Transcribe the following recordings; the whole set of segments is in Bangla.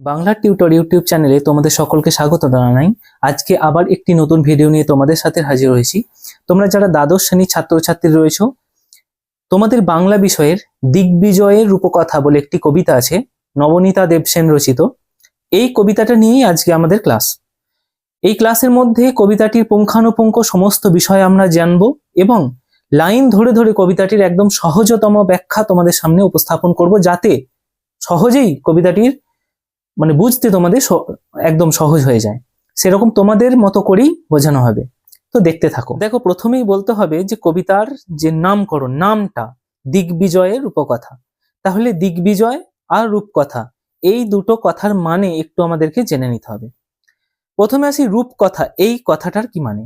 বাংলা টিউটর ইউটিউব চ্যানেলে তোমাদের সকলকে স্বাগত জানাই। আজকে আবার একটি নতুন ভিডিও নিয়ে তোমাদের সাথে হাজির হয়েছি। তোমরা যারা দ্বাদশ শ্রেণীর ছাত্রছাত্রী রয়েছো, তোমাদের বাংলা বিষয়ের দিগ্বিজয়ের রূপকথা বলে একটি কবিতা আছে, নবনীতা দেবসেন রচিত। এই কবিতাটা নিয়েই আজকে আমাদের ক্লাস। এই ক্লাসের মধ্যে কবিতাটির পুঙ্খানুপুঙ্খ সমস্ত বিষয় আমরা জানবো এবং লাইন ধরে ধরে কবিতাটির একদম সহজতম ব্যাখ্যা তোমাদের সামনে উপস্থাপন করব, যাতে সহজেই কবিতাটির বুঝতে তোমাদের একদম সহজ হয়ে যায়। সেরকম তোমাদের মতো করেই বোঝানো হবে। তো দেখতে থাকো। দেখো, প্রথমেই বলতে হবে যে কবিতার যে নামকরণ, নামটা দিগ্বিজয়ের রূপকথা। তাহলে দিগ্বিজয় আর রূপকথা, এই দুটো কথার মানে একটু আমাদেরকে জেনে নিতে হবে। প্রথমে আসি রূপকথা। এই কথাটার কি মানে?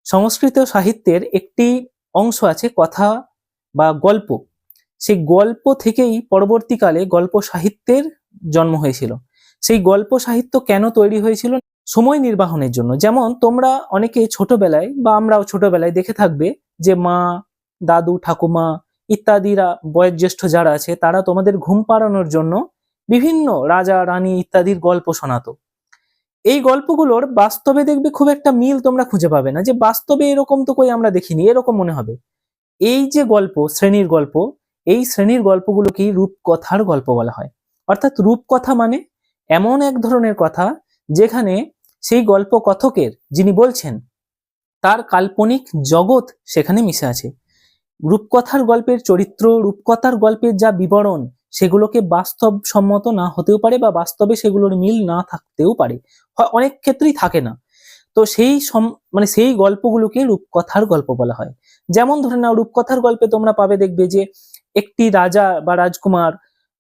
সংস্কৃত সাহিত্যের একটি অংশ আছে কথা বা গল্প। সেই গল্প থেকেই পরবর্তীকালে গল্প সাহিত্যের জন্ম হয়েছিল। সেই গল্প সাহিত্য কেন তৈরি হয়েছিল? সময় নির্বাহনের জন্য। যেমন তোমরা অনেকে ছোটবেলায় বা আমরাও ছোটবেলায় দেখে থাকবে যে মা, দাদু, ঠাকুমা ইত্যাদিরা, বয়োজ্যেষ্ঠ যারা আছে, তারা তোমাদের ঘুম পাড়ানোর জন্য বিভিন্ন রাজা রানী ইত্যাদির গল্প শোনাতো। এই গল্পগুলোর বাস্তবে দেখবে খুব একটা মিল তোমরা খুঁজে পাবে না, যে বাস্তবে এরকম তো কই আমরা দেখিনি, এরকম মনে হবে। এই যে গল্প, শ্রেণীর গল্প, এই শ্রেণীর গল্পগুলোকেই রূপকথার গল্প বলা হয়। অর্থাৎ রূপকথা মানে এমন এক ধরনের কথা যেখানে সেই গল্প কথকের, যিনি বলছেন, তার কাল্পনিক জগৎ সেখানে মিশে আছে। রূপকথার গল্পের চরিত্র, রূপকথার গল্পের যা বিবরণ, সেগুলোকে বাস্তবসম্মত না হতেও পারে বা বাস্তবে সেগুলোর মিল না থাকতেও পারে, অনেক ক্ষেত্রেই থাকে না। তো সেই গল্পগুলোকে রূপকথার গল্প বলা হয়। যেমন ধরে নাও, রূপকথার গল্পে তোমরা পাবে, দেখবে যে একটি রাজা বা রাজকুমার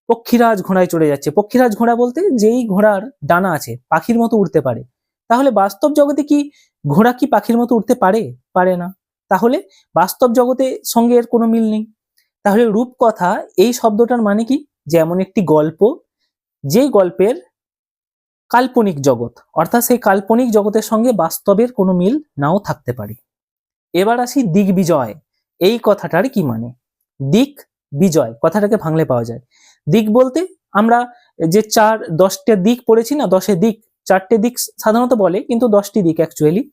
পক্ষীরাজ ঘোড়ায় চড়ে যাচ্ছে। পক্ষীরাজ ঘোড়া বলতে যেই ঘোড়ার ডানা আছে, পাখির মতো উড়তে পারে। তাহলে বাস্তব জগতে কি ঘোড়া কি পাখির মতো উড়তে পারে? পারে না। তাহলে বাস্তব জগতে সঙ্গে এর কোনো মিল নেই। তাহলে রূপকথা এই শব্দটার মানে কি? যে এমন একটি গল্প, যে গল্পের কাল্পনিক জগৎ, অর্থাৎ সেই কাল্পনিক জগতের সঙ্গে বাস্তবের কোনো মিল নাও থাকতে পারে। এবার আসি দিগ্বিজয়। এই কথাটার কি মানে? দিক বিজয় কথাটাকে ভাঙলে পাওয়া যায়। দিক বলতে আমরা যে 10টা দিক পড়েছি না, 10 দিক, 4টে দিক সাধারণত বলে, কিন্তু 10টি দিক অ্যাকচুয়ালি।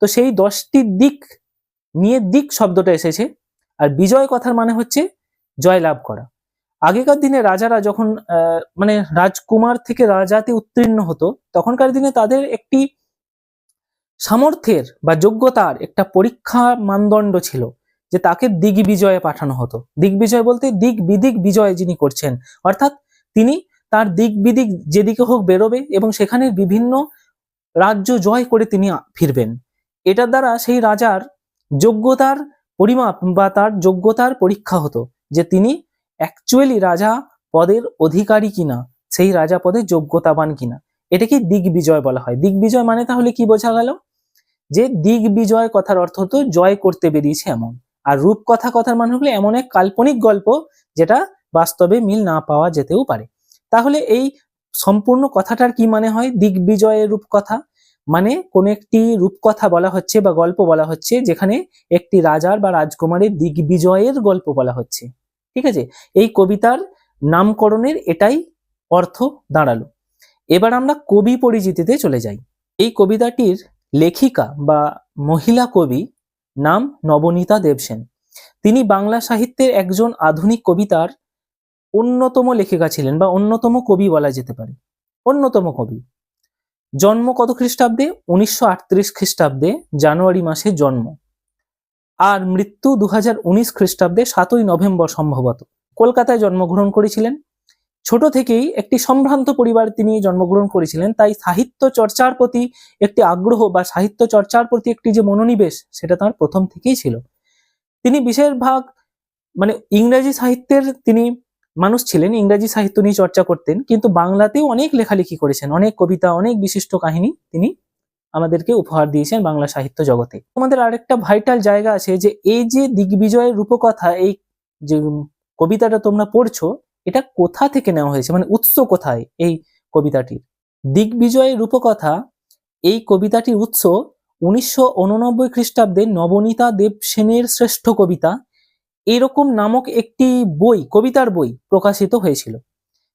তো সেই 10টি দিক নিয়ে দিক শব্দটা এসেছে। আর বিজয় কথার মানে হচ্ছে জয়লাভ করা। আগেকার দিনে রাজারা যখন রাজকুমার থেকে রাজাতে উত্তীর্ণ হতো, তখনকার দিনে তাদের একটি সামর্থ্যের বা যোগ্যতার একটা পরীক্ষা মানদণ্ড ছিল, যে তাকে দিগ্বিজয়ে পাঠানো হতো। দিগ্বিজয় বলতে দিক বিদিক বিজয় যিনি করছেন, অর্থাৎ তিনি তার দিক বিদিক যেদিকে হোক বেরোবে এবং সেখানে বিভিন্ন রাজ্য জয় করে তিনি ফিরবেন। এটার দ্বারা সেই রাজার যোগ্যতার পরিমাপ বা তার যোগ্যতার পরীক্ষা হতো, যে তিনি অ্যাকচুয়ালি রাজা পদের অধিকারী কিনা, সেই রাজা পদে যোগ্যতাবান কিনা। এটাকে দিগ্বিজয় বলা হয়। দিগ্বিজয় মানে তাহলে কি বোঝা গেল? যে দিগ্বিজয় কথার অর্থ হতো জয় করতে বেরিয়েছে এমন। আর রূপকথা কথার মানে হলো এমন এক কাল্পনিক গল্প যেটা বাস্তবে মিল না পাওয়া যেতেও পারে। তাহলে এই সম্পূর্ণ কথাটার কি মানে হয়? দিগ্বিজয়ের রূপকথা মানে কোন একটি রূপকথা বলা হচ্ছে বা গল্প বলা হচ্ছে, যেখানে একটি রাজার বা রাজকুমারের দিগ্বিজয়ের গল্প বলা হচ্ছে। ঠিক আছে, এই কবিতার নামকরণের এটাই অর্থ দাঁড়ালো। এবার আমরা কবি পরিচিতিতে চলে যাই। এই কবিতাটির লেখিকা বা মহিলা কবি নাম নবনীতা দেবসেন। তিনি বাংলা সাহিত্যের একজন আধুনিক কবিতার অন্যতম লেখিকা ছিলেন বা অন্যতম কবি বলা যেতে পারে। অন্যতম কবি। জন্ম কত খ্রিস্টাব্দে? 1938 খ্রিস্টাব্দে জানুয়ারি মাসে জন্ম। আর মৃত্যু 2019 খ্রিস্টাব্দে 7ই নভেম্বর সম্ভবত। কলকাতায় জন্মগ্রহণ করেছিলেন। ছোট থেকেই একটি সম্ভ্রান্ত পরিবার তিনি জন্মগ্রহণ করেছিলেন, তাই সাহিত্য চর্চার প্রতি একটি আগ্রহ বা সাহিত্য চর্চার প্রতি একটি যে মনোনিবেশ, সেটা তার প্রথম থেকেই ছিল। তিনি বেশিরভাগ ইংরেজি সাহিত্যের তিনি মানুষ ছিলেন, ইংরেজি সাহিত্য নিয়ে চর্চা করতেন, কিন্তু বাংলাতেও অনেক লেখালেখি করেছেন, অনেক কবিতা, অনেক বিশিষ্ট কাহিনী তিনি আমাদেরকে উপহার দিয়েছেন বাংলা সাহিত্য জগতে। আমাদের আরেকটা ভাইটাল জায়গা আছে, যে এই যে দিগ্বিজয়ের রূপকথা, এই যে কবিতাটা তোমরা পড়ছো, এটা কোথা থেকে নেওয়া হয়েছে, উৎস কোথায় এই কবিতাটির? দিগ্বিজয়ের রূপকথা, এই কবিতাটির উৎস 1989 খ্রিস্টাব্দে নবনীতা দেবসেনের শ্রেষ্ঠ কবিতা এরকম নামক একটি বই, কবিতার বই প্রকাশিত হয়েছিল।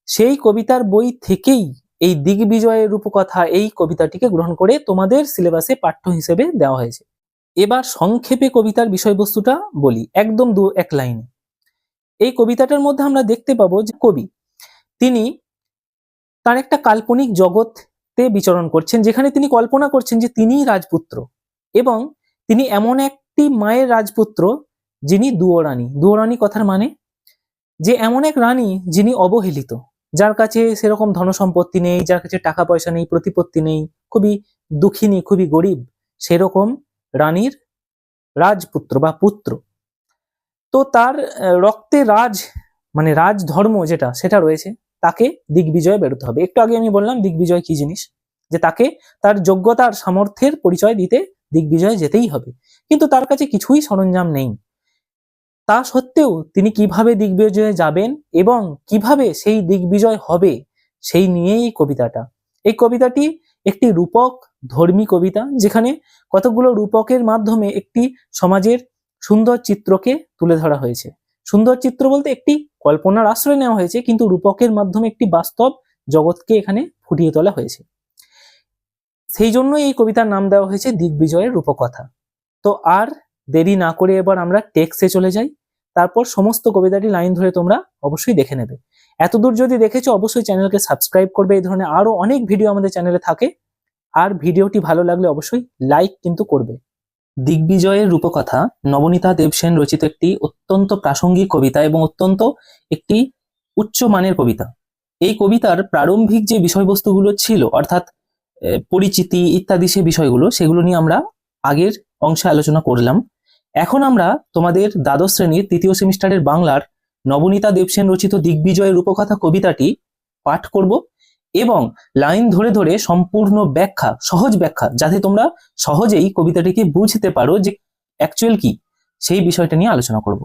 সেই কবিতার বই থেকেই এই দিগ্বিজয়ের রূপকথা এই কবিতাটিকে গ্রহণ করে তোমাদের সিলেবাসে পাঠ্য হিসেবে দেওয়া হয়েছে। এবার সংক্ষেপে কবিতার বিষয়বস্তুটা বলি, একদম এক লাইনে। এই কবিতাটার মধ্যে আমরা দেখতে পাবো যে কবি তিনি তার একটা কাল্পনিক জগতে বিচরণ করছেন, যেখানে তিনি কল্পনা করছেন যে তিনিই রাজপুত্র এবং তিনি এমন একটি মায়ের রাজপুত্র যিনি দুয়োরানী। দুয়োরানী কথার মানে যে এমন এক রানী যিনি অবহেলিত, যার কাছে সেরকম ধনসম্পত্তি নেই, যার কাছে টাকা পয়সা নেই, প্রতিপত্তি নেই, খুবই দুঃখিনী, খুবই গরিব, সেরকম রানীর রাজপুত্র বা পুত্র। তো তার রক্তে রাজ মানে রাজ ধর্ম যেটা সেটা রয়েছে, তাকে দিগ্বিজয়ে বেরোতে হবে। একটু আগে আমি বললাম দিগ্বিজয় কি জিনিস, যে তাকে তার যোগ্যতার সামর্থ্যের পরিচয় দিতে দিগ্বিজয়ে যেতেই হবে, কিন্তু তার কাছে কিছুই সরঞ্জাম নেই। তা সত্ত্বেও তিনি কিভাবে দিগ্বিজয়ে যাবেন এবং কিভাবে সেই দিগ্বিজয় হবে সেই নিয়েই কবিতাটা। এই কবিতাটি একটি রূপক ধর্মী কবিতা, যেখানে কতগুলো রূপকের মাধ্যমে একটি সমাজের সুন্দর চিত্রকে তুলে ধরা হয়েছে। সুন্দর চিত্র বলতে একটি কল্পনার আশ্রয় নেওয়া হয়েছে, কিন্তু রূপকের মাধ্যমে একটি বাস্তব জগৎকে এখানে ফুটিয়ে তোলা হয়েছে। সেই জন্যই এই কবিতার নাম দেওয়া হয়েছে দিগ্বিজয়ের রূপকথা। তো আর দেরি না করে এবার আমরা টেক্সটে চলে যাই, তারপর সমস্ত কবিতাটি লাইন ধরে তোমরা অবশ্যই দেখে নেবে। এতদূর যদি দেখেছো অবশ্যই চ্যানেলকে সাবস্ক্রাইব করবে, এই ধরনের আরো অনেক ভিডিও আমাদের চ্যানেলে থাকে। আর ভিডিওটি ভালো লাগলে অবশ্যই লাইক কিন্তু করবে। দিগ্বিজয়ের রূপকথা নবনীতা দেবসেন রচিত একটি অত্যন্ত প্রাসঙ্গিক কবিতা এবং অত্যন্ত একটি উচ্চ মানের কবিতা। এই কবিতার প্রারম্ভিক যে বিষয়বস্তুগুলো ছিল, অর্থাৎ পরিচিতি ইত্যাদি সে বিষয়গুলো, সেগুলো নিয়ে আমরা আগের অংশে আলোচনা করলাম। এখন আমরা তোমাদের দ্বাদশ শ্রেণীর তৃতীয় সেমিস্টারের বাংলার নবনীতা দেবসেন রচিত দিগ্বিজয়ের রূপকথা কবিতাটি পাঠ করব এবং লাইন ধরে ধরে সম্পূর্ণ ব্যাখ্যা, সহজ ব্যাখ্যা, যাতে তোমরা সহজেই কবিতাটিকে বুঝতে পারো যে অ্যাকচুয়াল কি, সেই বিষয়টা নিয়ে আলোচনা করব।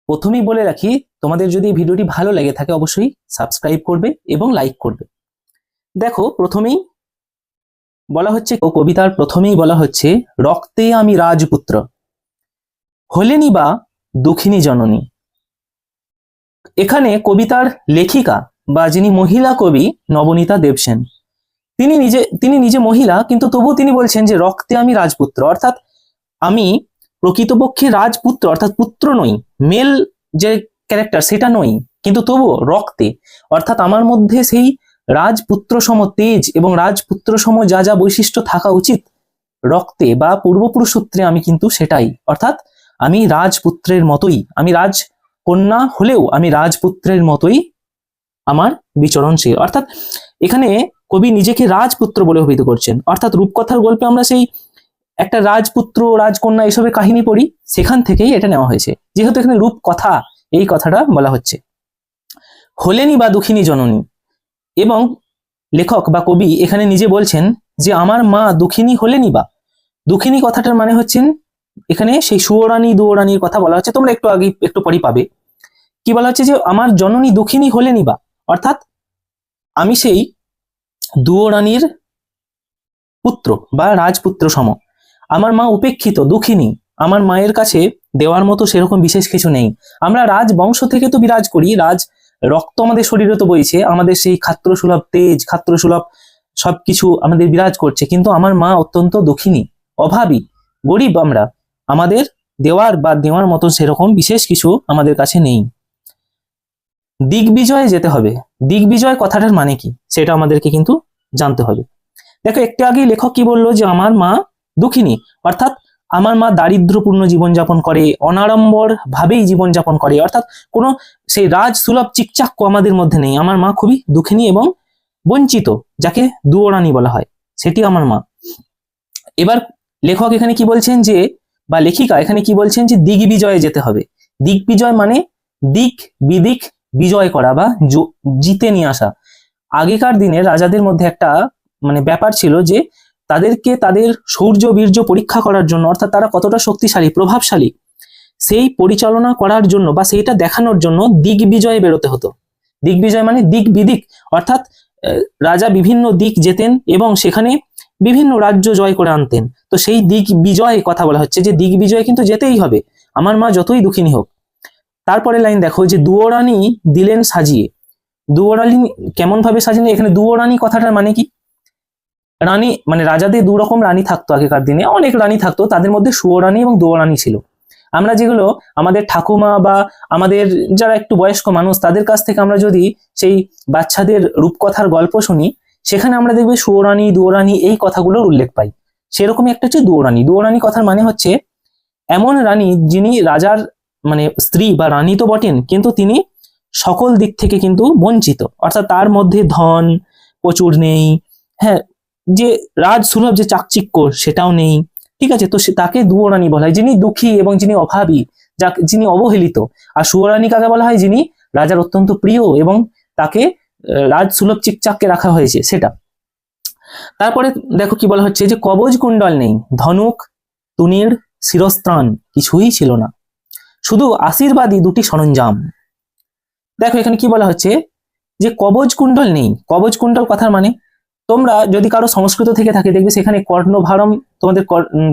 প্রথমেই বলে রাখি, তোমাদের যদি ভিডিওটি ভালো লেগে থাকে অবশ্যই সাবস্ক্রাইব করবে এবং লাইক করবে। দেখো, প্রথমেই বলা হচ্ছে, কবিতার প্রথমেই বলা হচ্ছে, রক্তে আমি রাজপুত্র, হলেনি বা দুঃখিনী জননী। এখানে কবিতার লেখিকা বা যিনি মহিলা কবি নবনীতা দেবসেন, তিনি নিজে মহিলা, কিন্তু তবুও তিনি বলছেন যে রক্তে আমি রাজপুত্র, অর্থাৎ আমি প্রকৃতপক্ষে রাজপুত্র, অর্থাৎ পুত্র নই, মেল যে ক্যারেক্টার সেটা নই, কিন্তু তবুও রক্তে, অর্থাৎ আমার মধ্যে সেই রাজপুত্র সম তেজ এবং রাজপুত্র সম যা যা বৈশিষ্ট্য থাকা উচিত রক্তে বা পূর্বপুরুষ সূত্রে আমি কিন্তু সেটাই, অর্থাৎ আমি রাজপুত্রের মতোই, আমি রাজকন্যা হলেও আমি রাজপুত্রের মতোই আমার বিচরণশীল। অর্থাৎ এখানে কবি নিজেকে রাজপুত্র বলে অভিহিত করছেন, অর্থাৎ রূপকথার গল্পে আমরা সেই একটা রাজপুত্র রাজকন্যা এসবের কাহিনী পড়ি, সেখান থেকেই এটা নেওয়া হয়েছে, যেহেতু এখানে রূপকথা এই কথাটা বলা হচ্ছে। হলেনি বা দুঃখিনী জননী, এবং লেখক বা কবি এখানে নিজে বলছেন যে আমার মা দুঃখিনী হলেনি বা, দুঃখিনী কথাটার মানে হচ্ছেন এখানে সেই সুয়োরানী দুয়োরানীর কথা বলা হচ্ছে। তোমরা একটু আগে একটু পরই পাবে কি বলা হচ্ছে, যে আমার জননী দুঃখিনী হলেনি বা, অর্থাৎ আমি সেই দুয়োরানীর পুত্র বা রাজপুত্র সম। আমার মা উপেক্ষিত, দুঃখিনী, আমার মায়ের কাছে দেওয়ার মতো সেরকম বিশেষ কিছু নেই। আমরা রাজবংশ থেকে তো বিরাজ করি, রাজ রক্ত আমাদের শরীরে তো বইছে, আমাদের সেই খাত্রসুলভ তেজ, খাত্রসুলভ সবকিছু আমাদের বিরাজ করছে, কিন্তু আমার মা অত্যন্ত দুঃখিনী, অভাবী, গরিব, আমরা আমাদের দেওয়ার মতো সেরকম বিশেষ কিছু আমাদের কাছে নেই। দিগ্বিজয়ে যেতে হবে, দিগ্বিজয় কথাটার মানে কি সেটা আমাদেরকে কিন্তু জানতে হবে। দেখো, একটু আগেই লেখক কি বললো, যে আমার মা দুঃখিনী, অর্থাৎ আমার মা দারিদ্রপূর্ণ জীবনযাপন করে, অনাড়ম্বর ভাবেই জীবনযাপন করে, অর্থাৎ কোনো সেই রাজ সুলভ চিকচাক্য আমাদের মধ্যে নেই। আমার মা খুবই দুঃখিনী এবং বঞ্চিত, যাকে দুয়োরানী বলা হয়, সেটি আমার মা। এবার লেখক এখানে কি বলছেন, যে বা লেখিকা এখানে কি বলছেন, যে দিগ্বিজয়ে যেতে হবে। দিগ্বিজয় মানে দিক বিদিক বিজয় করা বা জিতে নিয়ে আসা। আগেকার দিনে রাজাদের মধ্যে একটা মানে ব্যাপার ছিল, যে তাদেরকে তাদের শৌর্য বীর্য পরীক্ষা করার জন্য, অর্থাৎ তারা কতটা শক্তিশালী প্রভাবশালী, সেই পরিচালনা করার জন্য বা সেইটা দেখানোর জন্য দিগ্বিজয়ে বেরোতে হতো। দিগ্বিজয় মানে দিক বিদিক, অর্থাৎ রাজা বিভিন্ন দিক যেতেন এবং সেখানে বিভিন্ন রাজ্য জয় করে আনতেন। তো সেই দিগ্বিজয় কথা বলা হচ্ছে, যে দিগ্বিজয় কিন্তু যেতেই হবে, আমার মা যতই দুঃখিনী হোক। তারপরে লাইন দেখো, যে দুয়োরানী দিলেন সাজিয়ে, দুয়োরানী কেমন ভাবে সাজানো, এখানে দুয়োরানী কথাটার মানে কি? রানী মানে রাজাদের দু রকম রানী থাকতো আগেকার দিনে, অনেক রানী থাকতো, তাদের মধ্যে সুয়োরানী এবং দুয়োরানী ছিল। আমরা যেগুলো আমাদের ঠাকুমা বা আমাদের যারা একটু বয়স্ক মানুষ তাদের কাছ থেকে আমরা যদি সেই বাচ্চাদের রূপকথার গল্প শুনি, সেখানে আমরা দেখবে সুয়োরানী দুয়োরানী এই কথাগুলোর উল্লেখ পাই। সেরকমই একটা হচ্ছে দুয়োরানী। দুয়োরানী কথার মানে হচ্ছে এমন রানী যিনি রাজার মানে স্ত্রী বা রানী তো বটেন, কিন্তু তিনি সকল দিক থেকে কিন্তু বঞ্চিত, অর্থাৎ তার মধ্যে ধন প্রচুর নেই, হ্যাঁ, যে রাজ সুলভ যে চাকচিক্য সেটাও নেই, ঠিক আছে। তো তাকে দুয়োরানী বলা হয়, যিনি দুঃখী এবং যিনি অভাবী, যিনি অবহেলিত। আর সুয়োরানী কাকে বলা হয়? যিনি রাজার অত্যন্ত প্রিয় এবং তাকে রাজ সুলভ চিকচাককে রাখা হয়েছে সেটা। তারপরে দেখো কি বলা হচ্ছে, যে কবচ কুণ্ডল নেই, ধনুক তুনীর শিরস্ত্রাণ কিছুই ছিল না, শুধু আশীর্বাদী দুটি সরঞ্জাম। দেখো এখানে কি বলা হচ্ছে, যে কবচ কুণ্ডল নেই। কবচ কুণ্ডল কথার মানে, তোমরা যদি কারো সংস্কৃত থেকে থাকে দেখবে সেখানে কর্ণভারম, তোমাদের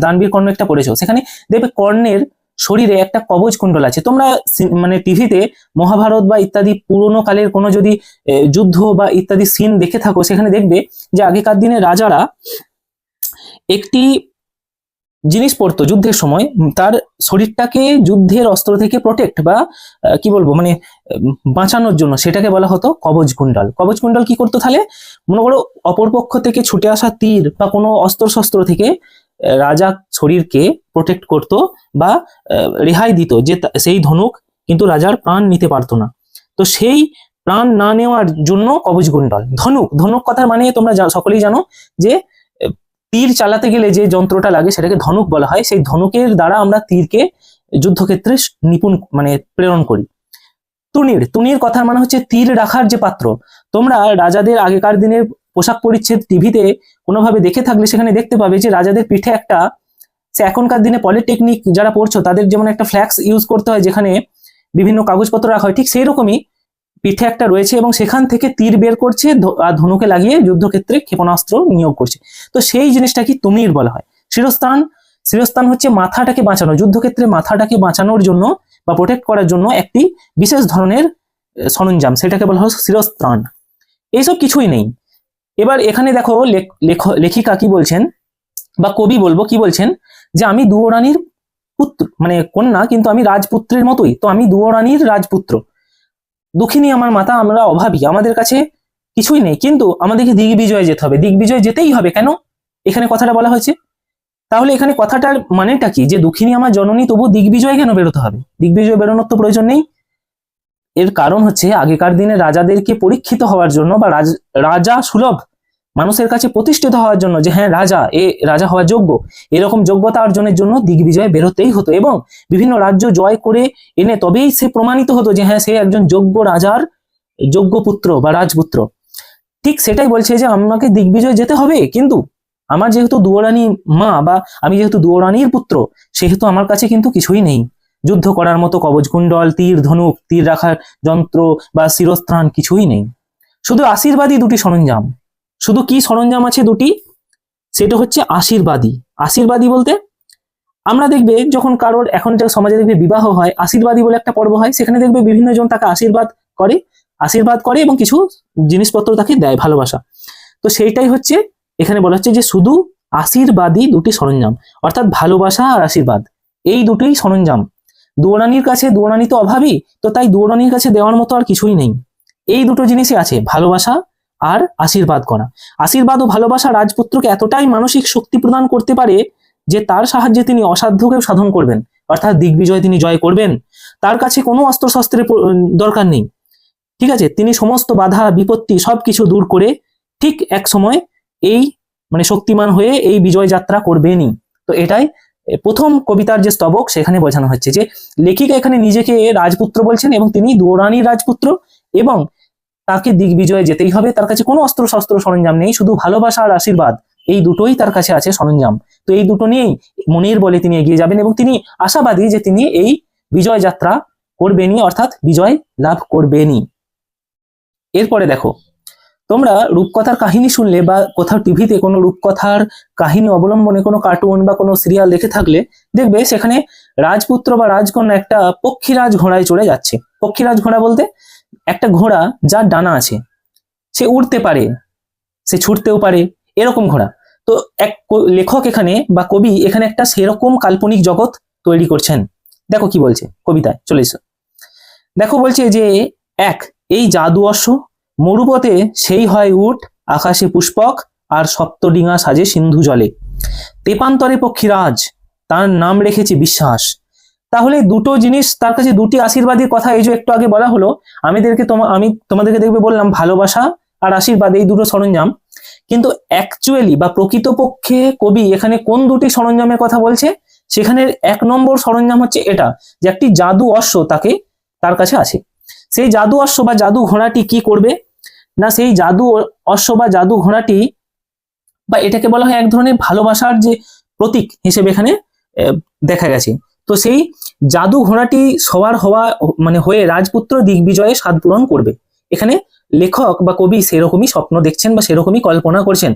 দানবীর কর্ণ একটা পড়েছো, সেখানে দেখবে কর্ণের শরীরে একটা কবচ কুণ্ডল আছে। তোমরা মানে টিভিতে মহাভারত বা ইত্যাদি পুরোনো কালের কোনো যদি যুদ্ধ বা ইত্যাদি সিন দেখে থাকো, সেখানে দেখবে যে আগেকার দিনে রাজারা একটি জিনিস পড়তো যুদ্ধের সময়, তার শরীরটাকে যুদ্ধের অস্ত্র থেকে প্রোটেক্ট বা কি বলবো মানে বাঁচানোর জন্য, সেটাকে বলা হতো কবচ কুণ্ডল। কবচ কুণ্ডল কি করতো তাহলে, মনে করো অপরপক্ষ থেকে ছুটে আসা তীর বা কোনো অস্ত্র শস্ত্র থেকে রাজা শরীরকে প্রোটেক্ট করত বা রেহাই দিত, যে সেই ধনুক কিন্তু রাজার প্রাণ নিতে পারতো না। তো সেই প্রাণ না নেওয়ার জন্য কবচ কুণ্ডল। ধনুক, ধনুক কথার মানে তোমরা সকলেই জানো যে তীর চালাতে গেলে যে যন্ত্রটা লাগে সেটাকে ধনুক বলা হয়। সেই ধনুকের দ্বারা আমরা তীরকে যুদ্ধক্ষেত্রে নিপুণ মানে প্রেরণ করি। তুনীর, তুনীর কথার মানে হচ্ছে তীর রাখার যে পাত্র। তোমরা রাজাদের আগেকার দিনের পোশাক পরিচ্ছেদ টিভিতে কোনোভাবে দেখে থাকলে সেখানে দেখতে পাবে যে রাজাদের পিঠে একটা, সে এখনকার দিনে পলিটেকনিক যারা পড়ছো তাদের যেমন একটা ফ্ল্যাক্স ইউজ করতে হয় যেখানে বিভিন্ন কাগজপত্র রাখা হয়, ঠিক সেই রকমই পিঠে একটা রয়েছে এবং সেখান থেকে তীর বের করছে আর ধনুকে লাগিয়ে যুদ্ধক্ষেত্রে ক্ষেপণাস্ত্র নিয়োগ করছে। তো সেই জিনিসটা কি তুনীর বলা হয়। শিরস্ত্রাণ, শিরস্ত্রাণ হচ্ছে মাথাটাকে বাঁচানো, যুদ্ধক্ষেত্রে মাথাটাকে বাঁচানোর জন্য বা প্রোটেক্ট করার জন্য একটি বিশেষ ধরনের সরঞ্জাম, সেটাকে বলা হয় শিরস্ত্রাণ। এইসব কিছুই নেই। এবার এখানে দেখো লেখিকা কি বলছেন বা কবি বলবো কি বলছেন, যে আমি দুয়োরানীর পুত্র মানে কন্যা, কিন্তু আমি রাজপুত্রের মতোই, তো আমি দুয়োরানীর রাজপুত্র, দুঃখিনী আমার মাতা, আমরা অভাবী, আমাদের কাছে কিছুই নেই, কিন্তু আমাদেরকে দিগ্বিজয়ে যেতে হবে। দিগ্বিজয় যেতেই হবে কেন, এখানে কথাটা বলা হয়েছে। তাহলে এখানে কথাটার মানেটা কি, যে দুঃখিনী আমার জননী তবু দিগ্বিজয় কেন বেরোতে হবে? দিগ্বিজয় বেরোনোর তো প্রয়োজন নেই। এর কারণ হচ্ছে আগেকার দিনে রাজাদেরকে পরীক্ষিত হওয়ার জন্য বা রাজা সুলভ মানুষের কাছে প্রতিষ্ঠিত হওয়ার জন্য, যে হ্যাঁ রাজা রাজা হওয়ার যোগ্য, এরকম যোগ্যতা অর্জনের জন্য দিগ্বিজয়ে বেরোতেই হতো এবং বিভিন্ন রাজ্য জয় করে এনে তবেই সে প্রমাণিত হতো যে হ্যাঁ সে একজন যোগ্য রাজার যোগ্য পুত্র বা রাজপুত্র। ঠিক সেটাই বলছে যে আমাকে দিগ্বিজয় যেতে হবে, কিন্তু আমার যেহেতু দুয়োরানী মা বা আমি যেহেতু দুয়োরানীর পুত্র, সেহেতু আমার কাছে কিন্তু কিছুই নেই, যুদ্ধ করার মতো কবচ কুণ্ডল, তীর ধনুক, তীর রাখার যন্ত্র বা শিরস্ত্রাণ কিছুই নেই, শুধু আশীর্বাদী দুটি সরঞ্জাম। শুধু কি সরঞ্জাম আছে দুটি, সেটা হচ্ছে আশীর্বাদী। আশীর্বাদী বলতে আমরা দেখবে যখন কারোর এখন যে সমাজে দেখবে বিবাহ হয়, আশীর্বাদী বলে একটা পর্ব হয়, সেখানে দেখবে বিভিন্ন জন তাকে আশীর্বাদ করে এবং কিছু জিনিসপত্র তাকে দেয়, ভালোবাসা। তো সেইটাই হচ্ছে এখানে বলা হচ্ছে যে শুধু আশীর্বাদী দুটি সরঞ্জাম, অর্থাৎ ভালোবাসা আর আশীর্বাদ, এই দুটোই সরঞ্জাম। দুয়োরানীর কাছে, দুয়োরানী তো অভাবী, তো তাই দুয়োরানীর কাছে দেওয়ার মতো আর কিছুই নেই, এই দুটো জিনিসই আছে, ভালোবাসা আর আশীর্বাদ করা। আশীর্বাদ ও ভালোবাসা রাজপুত্রকে এতটাই মানসিক শক্তি প্রদান করতে পারে যে তার সাহায্যে তিনি অসাধ্যকেও সাধন করবেন, অর্থাৎ দিগ্বিজয় তিনি জয় করবেন। তার কাছে কোনো অস্ত্রশস্ত্রের দরকার নেই, ঠিক আছে। তিনি সমস্ত বাধা বিপত্তি সবকিছু দূর করে ঠিক এক সময় এই মানে শক্তিমান হয়ে এই বিজয় যাত্রা করবেনই। তো এটাই প্রথম কবিতার যে স্তবক সেখানে বোঝানো হচ্ছে, যে লেখিকা এখানে নিজেকে রাজপুত্র বলছেন এবং তিনি দুয়োরানীর রাজপুত্র এবং তাকে দিগ্বিজয়ে যেতেই হবে। তার কাছে কোনো অস্ত্র শস্ত্র সরঞ্জাম নেই, শুধু ভালোবাসা আর আশীর্বাদ, এই দুটোই তার কাছে আছে সরঞ্জাম। তো এই দুটো নিয়েই মনের বলে তিনি এগিয়ে যাবেন এবং তিনি আশাবাদী যে তিনি এই বিজয় যাত্রা করবেনই, অর্থাৎ বিজয় লাভ করবেনই। এরপরে দেখো, তোমরা রূপকথার কাহিনী শুনলে বা কোথাও টিভিতে কোনো রূপকথার কাহিনী অবলম্বনে কোনো কার্টুন বা কোনো সিরিয়াল দেখে থাকলে দেখবে সেখানে রাজপুত্র বা রাজকন্যা একটা পক্ষীরাজ ঘোড়ায় চড়ে যাচ্ছে। পক্ষীরাজ ঘোড়া বলতে একটা ঘোড়া যার ডানা আছে, সে উড়তে পারে, সে ছুটতেও পারে, এরকম ঘোড়া। তো এক লেখক এখানে বা কবি এখানে একটা সেরকম কাল্পনিক জগৎ তৈরি করছেন। দেখো কি বলছে কবিতায়, চলে এসো। দেখো বলছে যে এক, এই জাদু অশ্ব মরুপথে সেই হয় উট, আকাশে পুষ্পক আর সপ্তডিঙা সাজে সিন্ধু জলে, তেপান্তরে পক্ষীরাজ তার নাম রেখেছে বিশ্বাস। তাহলে দুটো জিনিস তার কাছে, দুটি আশীর্বাদের কথা এই যে একটু আগে বলা হলো। আমি তোমাদেরকে দেখবে বললাম ভালোবাসা আর আশীর্বাদ এই দুটো সরঞ্জাম, কিন্তু অ্যাকচুয়ালি বা প্রকৃতপক্ষে কবি এখানে কোন দুটি সরঞ্জামের কথা বলছে? সেখানে 1 নম্বর সরঞ্জাম হচ্ছে এটা, যে একটি জাদু অশ্ব তার কাছে আছে। সেই জাদু অশ্ব বা জাদু ঘোড়াটি কি করবে না, সেই জাদু অশ্ব বা জাদু ঘোড়াটি, বা এটাকে বলা হয় এক ধরনের ভালোবাসার যে প্রতীক হিসেবে এখানে দেখা গেছে। তো সেই জাদু ঘোড়াটি সবার হয়ে রাজপুত্র দিগ্বিজয়ে স্বাদ পূরণ করবে। এখানে লেখক বা কবি সেরকমই স্বপ্ন দেখছেন বা সেরকমই কল্পনা করছেন।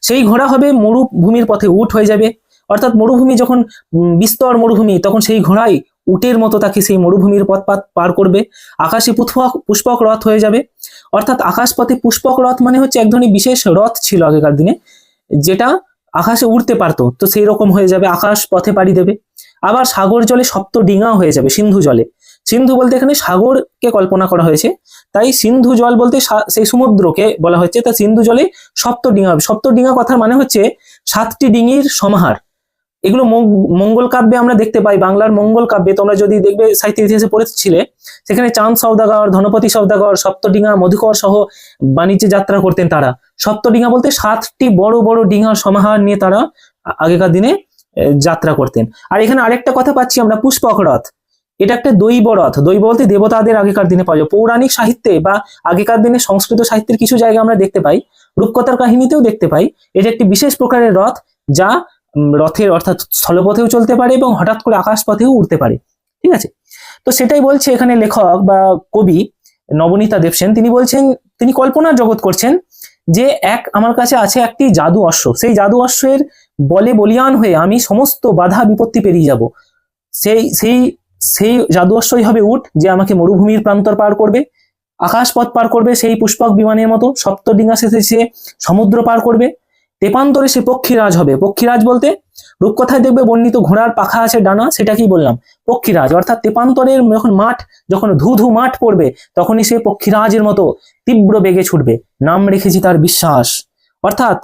সেই ঘোড়া হবে মরুভূমির পথে উট হয়ে যাবে, অর্থাৎ মরুভূমি যখন বিস্তর মরুভূমি, তখন সেই ঘোড়াই উটের মতো তাকে সেই মরুভূমির পথ পার করবে। আকাশে পুষ্পক রথ হয়ে যাবে, অর্থাৎ আকাশপথে পুষ্পক রথ মানে হচ্ছে এক ধরনের বিশেষ রথ ছিল আগেকার দিনে, যেটা আকাশে উড়তে পারতো। তো সেই রকম হয়ে যাবে, আকাশ পথে পাড়ি দেবে। আবার সাগর জলে সপ্তডিঙা হয়ে যাবে, সিন্ধু জলে। সিন্ধু বলতে এখানে সাগরকে কল্পনা করা হয়েছে, তাই সিন্ধু জল বলতে সেই সমুদ্রকে বলা হচ্ছে। তা সিন্ধু জলে সপ্তডিঙা হবে। সপ্তডিঙা কথার মানে হচ্ছে 7টি ডিঙির সমাহার। এগুলো মঙ্গল কাব্যে আমরা দেখতে পাই। বাংলার মঙ্গল কাব্যে তোমরা যদি দেখবে, সাহিত্য ইতিহাসে পড়েছিলে, সেখানে চাঁদ সওদাগর, ধনপতি সওদাগর, সপ্তডিঙা, মধুকর সহ বাণিজ্যে যাত্রা করতেন তারা। সপ্তডিঙা বলতে 7টি বড় বড় ডিঙার সমাহার নিয়ে তারা আগেকার দিনে যাত্রা করতেন। আর এখানে আরেকটা কথা পাচ্ছি আমরা, পুষ্পক রথ। এটা একটা দৈব রথ। দৈব বলতে দেবতাদের আগেকার দিনে পাওয়া যায়। পৌরাণিক সাহিত্যে বা আগেকার দিনে সংস্কৃত সাহিত্যের কিছু জায়গায় আমরা দেখতে পাই, রূপকথার কাহিনীতেও দেখতে পাই। এটা একটি বিশেষ প্রকারের রথ, যা রথের অর্থাৎ স্থলপথেও চলতে পারে এবং হঠাৎ করে আকাশ পথেও উঠতে পারে। ঠিক আছে, তো সেটাই বলছে এখানে লেখক বা কবি নবনীতা দেবসেন। তিনি বলছেন, তিনি কল্পনার জগৎ করছেন যে আমার কাছে আছে একটি জাদু অশ্ব, সেই জাদু অশ্বের বলে বলিয়ান হয়ে আমি সমস্ত বাধা বিপত্তি পেরিয়ে যাব। সেই সেই সেই জাদু অশ্বই হবে উট, যে আমাকে মরুভূমির প্রান্তর পার করবে, আকাশ পথ পার করবে সেই পুষ্পক বিমানের মতো, সপ্তডিঙা শেষে সে সমুদ্র পার করবে, তেপান্তরে সে পক্ষীরাজ হবে। পক্ষীরাজ বলতে রূপকথায় দেখবে বর্ণিত ঘোড়ার পাখা আছে, ডানা, সেটাকেই বললাম পক্ষীরাজ। অর্থাৎ তেপান্তরের যখন ধু ধু মাঠ পড়বে, তখনই সে পক্ষীরাজের মতো তীব্র বেগে ছুটবে। নাম রেখেছি তার বিশ্বাস। অর্থাৎ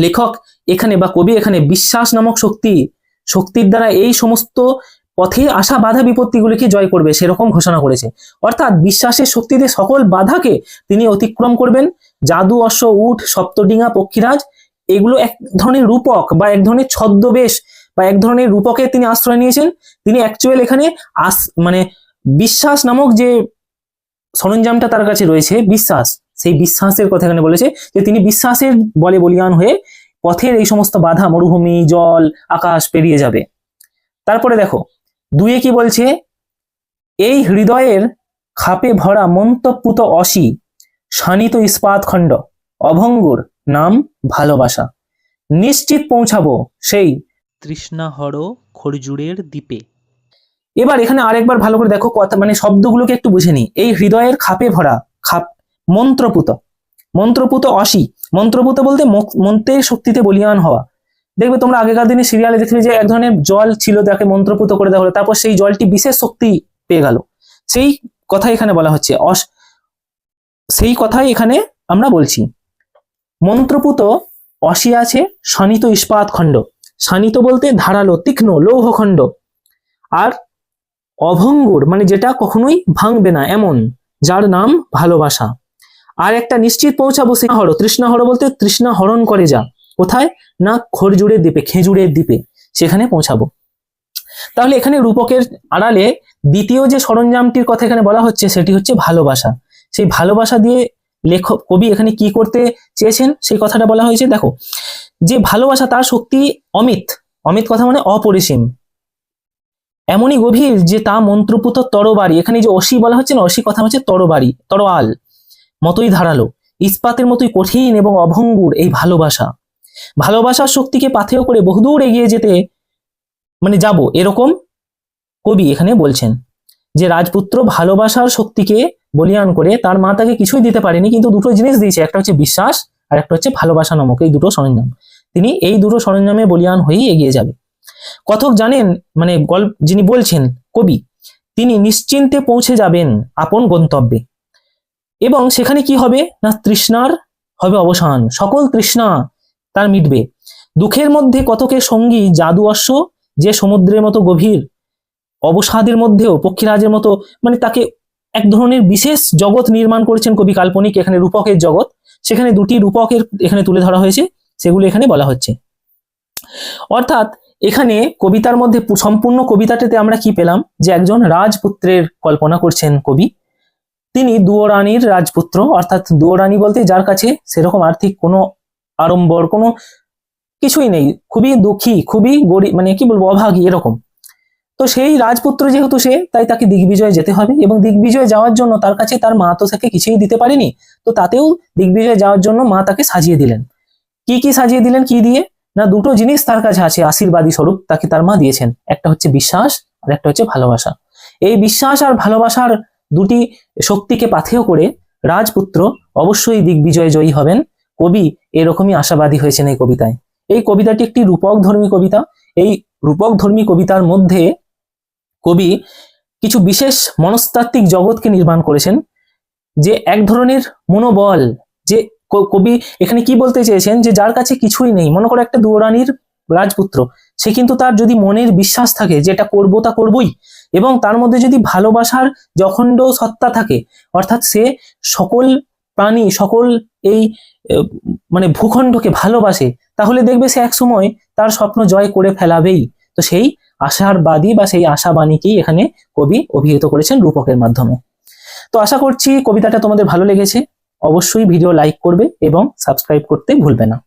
লেখক এখানে বা কবি এখানে বিশ্বাস নামক শক্তির দ্বারা এই সমস্ত পথে আসা বাধা বিপত্তিগুলিকে জয় করবে, সেরকম ঘোষণা করেছে। অর্থাৎ বিশ্বাসের শক্তিতে সকল বাধাকে তিনি অতিক্রম করবেন। জাদু অশ্ব, উট, সপ্তডিঙা, পক্ষীরাজ, এগুলো এক ধরনের রূপক বা এক ধরনের ছদ্মবেশ বা এক ধরনের রূপকে তিনি আশ্রয় নিয়েছেন। তিনি অ্যাকচুয়াল এখানে বিশ্বাস নামক যে সরঞ্জামটা তার কাছে রয়েছে, বিশ্বাস, সেই বিশ্বাসের কথা এখানে বলেছে, যে তিনি বিশ্বাসের বলে বলিয়ান হয়ে পথের এই সমস্ত বাধা, মরুভূমি, জল, আকাশ পেরিয়ে যাবে। তারপরে দেখো 2 কি বলছে, এই হৃদয়ের খাপে ভরা মন্তপুত অসি, শানিত ইস্পাত খণ্ড, অভঙ্গুর নাম ভালোবাসা, নিশ্চিত পৌঁছাবো সেই তৃষ্ণাহর খরজুরের দ্বীপে। এবার এখানে আরেকবার ভালো করে দেখো, কথা শব্দগুলোকে একটু বুঝে নি। এই হৃদয়ের খাপে ভরা, মন্ত্রপুত অসি, মন্ত্রপুত বলতে মন্ত্রের শক্তিতে বলিয়ান হওয়া। দেখবে তোমরা আগেকার দিনে সিরিয়ালে দেখবে যে এক ধরনের জল ছিল, তাকে মন্ত্রপুত করে দেওয়া হলো, তারপর সেই জলটি বিশেষ শক্তি পেয়ে গেল। সেই কথাই এখানে বলা হচ্ছে, সেই কথাই এখানে আমরা বলছি। মন্ত্রপুত অসি আছে, শানিত ইস্পাত খণ্ড, শানিত বলতে ধারালো, তীক্ষ্ণ, লৌহখণ্ড। আর অভঙ্গুর যেটা কখনোই ভাঙবে না এমন, যার নাম ভালোবাসা। আর একটা নিশ্চিত পৌঁছাবো তৃষ্ণাহর বলতে তৃষ্ণা হরণ করে যা, কোথায় না খরজুরের দ্বীপে, খেজুরের দ্বীপে, সেখানে পৌঁছাবো। তাহলে এখানে রূপকের আড়ালে দ্বিতীয় যে সরঞ্জামটির কথা এখানে বলা হচ্ছে, সেটি হচ্ছে ভালোবাসা। সেই ভালোবাসা দিয়ে কবি এখানে কি করতে চেয়েছেন সেই কথাটা বলা হয়েছে। দেখো, যে ভালোবাসা তার শক্তি অমিত, অমিত কথা মানে অপরিসীম, এমনই গভীর যে তা মন্ত্রপুত তরবারি, এখানে যে অসি বলা হচ্ছে না, অসি কথা হচ্ছে তরবারি, তরোয়াল মতোই ধারালো, ইস্পাতের মতোই কঠিন এবং অভঙ্গুর এই ভালোবাসা। ভালোবাসার শক্তিকে পাথেয় করে বহুদূর এগিয়ে যেতে যাব, এরকম কবি এখানে বলছেন যে রাজপুত্র ভালোবাসার শক্তিকে বলিয়ান করে তার মা তাকে কিছুই দিতে পারেনি, কিন্তু দুটো জিনিস দিয়েছে, একটা হচ্ছে বিশ্বাস আর একটা হচ্ছে ভালোবাসা নামক এই দুটো সরঞ্জাম। তিনি এই দুটো সরঞ্জামে বলিয়ান হয়েই এগিয়ে যাবে। কথক জানেন, মানে গল্প যিনি বলছেন কবি, তিনি নিশ্চিন্তে পৌঁছে যাবেন আপন গন্তব্যে, এবং সেখানে কি হবে না, তৃষ্ণার হবে অবসান, সকল তৃষ্ণা তার মিটবে। দুঃখের মধ্যে কতকের সঙ্গী জাদু অশ্ব, যে সমুদ্রের মতো গভীর, অবসাদের মধ্যেও পক্ষীরাজের মতো, মানে তাকে এক ধরনের বিশেষ জগৎ নির্মাণ করেছেন কবি, কাল্পনিক, এখানে রূপকের জগৎ। সেখানে দুটি রূপকের এখানে তুলে ধরা হয়েছে, সেগুলো এখানে বলা হচ্ছে। অর্থাৎ এখানে কবিতার মধ্যে সম্পূর্ণ কবিতাটাতে আমরা কি পেলাম, যে একজন রাজপুত্রের কল্পনা করছেন কবি। তিনি দুয়োরানীর রাজপুত্র, অর্থাৎ দুয়োরানী বলতে যার কাছে সেরকম আর্থিক কোনো আড়ম্বর কোনো কিছুই নেই, খুবই দুঃখী, খুবই গরিব, মানে কি বলবো, অভাগী এরকম। তো সেই রাজপুত্র যেহেতু সে, তাই তাকে দিগ্বিজয়ে যেতে হবে, এবং দিগ্বিজয়ে যাওয়ার জন্য তার কাছে তার মা তো তাকে কিছুই দিতে পারেনি, তো তাতেও দিগ্বিজয়ে যাওয়ার জন্য মা তাকে সাজিয়ে দিলেন। কি কি সাজিয়ে দিলেন, কি দিয়ে না, দুটো জিনিস তার কাছে আছে আশীর্বাদী স্বরূপ, তাকে তার মা দিয়েছেন। একটা হচ্ছে বিশ্বাস আর একটা হচ্ছে ভালোবাসা। এই বিশ্বাস আর ভালোবাসার দুটি শক্তিকে পাথেয় করে রাজপুত্র অবশ্যই দিগ্বিজয়ে জয়ী হবেন। কবি এরকমই আশাবাদী হয়েছেন এই কবিতায়। এই কবিতাটি একটি রূপক ধর্মী কবিতা। এই রূপক ধর্মী কবিতার মধ্যে কবি কিছু বিশেষ মনস্তাত্ত্বিক জগৎকে নির্মাণ করেছেন, যে এক ধরনের মনোবল, যে কবি এখানে কি বলতে চেয়েছেন, যে যার কাছে কিছুই নেই, মনে করো একটা দুয়োরানীর রাজপুত্র, সে কিন্তু তার যদি মনের বিশ্বাস থাকে যে এটা করবো তা করবই, এবং তার মধ্যে যদি ভালোবাসার যখণ্ড সত্তা থাকে, অর্থাৎ সে সকল প্রাণী, সকল এই মানে ভূখণ্ডকে ভালোবাসে, তাহলে দেখবে সে এক সময় তার স্বপ্ন জয় করে ফেলাবেই। তো সেই আশাবাদী বা সেই আশাবাণীকেই এখানে কবি অভিহিত করেছেন রূপকের মাধ্যমে। তো আশা করছি কবিতাটা তোমাদের ভালো লেগেছে। অবশ্যই ভিডিও লাইক করবে এবং সাবস্ক্রাইব করতে ভুলবে না।